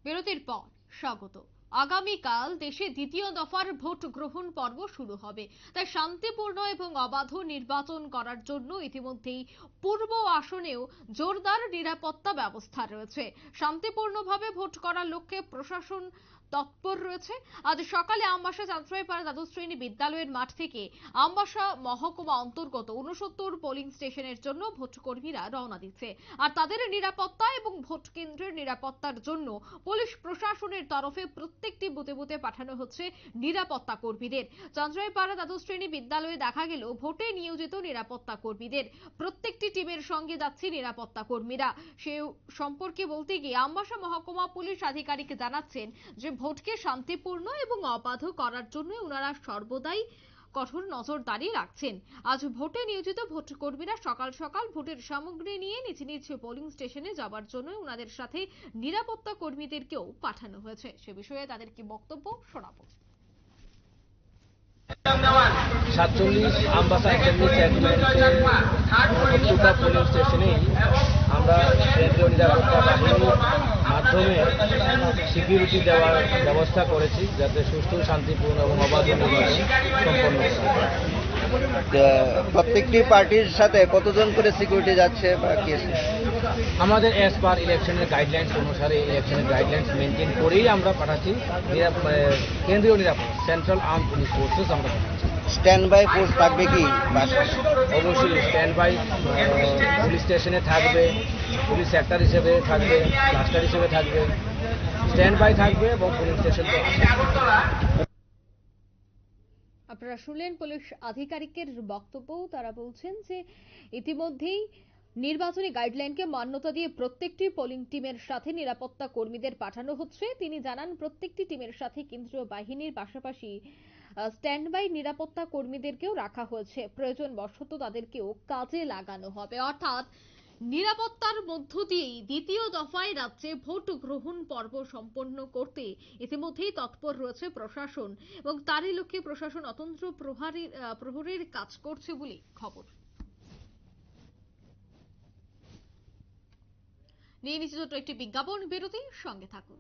বিরতির পর স্বাগত। আগামীকাল দেশে দ্বিতীয় দফার ভোট গ্রহণ পর্ব শুরু হবে, তাই শান্তিপূর্ণ এবং অবাধ নির্বাচন করার জন্য ইতিমধ্যেই পূর্ব আসনেও জোরদার নিরাপত্তা ব্যবস্থা রয়েছে। শান্তিপূর্ণভাবে ভোট করার লক্ষ্যে প্রশাসন তৎপর রয়েছে। আজ সকালে আমবাসা চাঁদরাইপাড়া দ্বাদশ শ্রেণী বিদ্যালয়ের মাঠ থেকে আমবাসা মহকুমা অন্তর্গত ৬৯ পোলিং স্টেশনের জন্য ভোটকর্মীরা রওনা দিচ্ছে। আর তাদের নিরাপত্তা এবং ভোট কেন্দ্রের নিরাপত্তার জন্য পুলিশ প্রশাসনের তরফে প্রত্যেকটি বুথে বুথে পাঠানো হচ্ছে নিরাপত্তা কর্মীদের। চাঁদরাইপাড়া দ্বাদশ শ্রেণী বিদ্যালয়ে দেখা গেল ভোটে নিয়োজিত নিরাপত্তা কর্মীদের প্রত্যেকটি টিমের সঙ্গে যাচ্ছে নিরাপত্তা কর্মীরা। সে সম্পর্কে বলতে গিয়ে আমবাসা মহকুমা পুলিশ আধিকারিক জানাচ্ছেন যে ভোটকে শান্তিপূর্ণ এবং অবাধ করার জন্য ওনারা সর্বদাই কঠোর নজরদারি রাখছেন। আজ ভোটে নিয়োজিত ভোট কর্মীরা সকাল সকাল ভোটের সামগ্রী নিয়ে নিজ নিজ পোলিং স্টেশনে যাওয়ার জন্য ওনাদের সাথে নিরাপত্তা কর্মীদেরকেও পাঠানো হয়েছে। সে বিষয়ে তাদের কি বক্তব্য শোনাবো। 47 আমবাসা অ্যাসেম্বলি চেয়ারম্যান পোলিং স্টেশনেই আমরা কেন্দ্রীয় নিরাপত্তা বাহিনীর মাধ্যমে সিকিউরিটি দেওয়ার ব্যবস্থা করেছি, যাতে সুষ্ঠু, শান্তিপূর্ণ এবং অবাধ নির্বাচন সম্পন্ন করা। প্রত্যেকটি পার্টির সাথে কতজন করে সিকিউরিটি যাচ্ছে বা কি আছে? আমাদের অ্যাজ পার ইলেকশনের গাইডলাইন্স অনুসারে ইলেকশনের গাইডলাইন্স মেনটেন করেই আমরা পাঠাচ্ছি। কেন্দ্রীয় নিরাপত্তা সেন্ট্রাল আর্ম পুলিশ ফোর্সেস আমরা পাঠাচ্ছি। স্ট্যান্ড বাই ফোর্স থাকবে কি? অবশ্যই স্ট্যান্ড বাই পুলিশ স্টেশনে থাকবে, পুলিশ সেক্টর হিসেবে থাকবে, ক্লাস্টার হিসেবে থাকবে, স্ট্যান্ড বাই থাকবে এবং পুলিশ স্টেশন। আপনারা শুনলেন পুলিশ আধিকারিকের বক্তব্য। তারা বলছেন যে ইতিমধ্যেই নির্বাচনী গাইডলাইনকে মান্যতা দিয়ে প্রত্যেকটি পোলিং টিমের সাথে নিরাপত্তা কর্মীদের পাঠানো হচ্ছে। তিনি জানান প্রত্যেকটি টিমের সাথে কেন্দ্রীয় বাহিনীর পাশাপাশি স্ট্যান্ড বাই নিরাপত্তা কর্মীদেরকেও রাখা হয়েছে। প্রয়োজন বশত তাদেরকেও কাজে লাগানো হবে। অর্থাৎ নিরাপত্তার মধ্য দিয়েই দ্বিতীয় দফায় রাজ্যে ভোট গ্রহণ পর্ব সম্পন্ন করতে ইতিমধ্যেই তৎপর রয়েছে প্রশাসন, এবং তারই লক্ষ্যে প্রশাসন অতন্ত্র প্রহরীর কাজ করছে বলে খবর। নিয়ে নিচ্ছে ছোট্ট একটি বিজ্ঞাপন বিরতি, সঙ্গে থাকুন।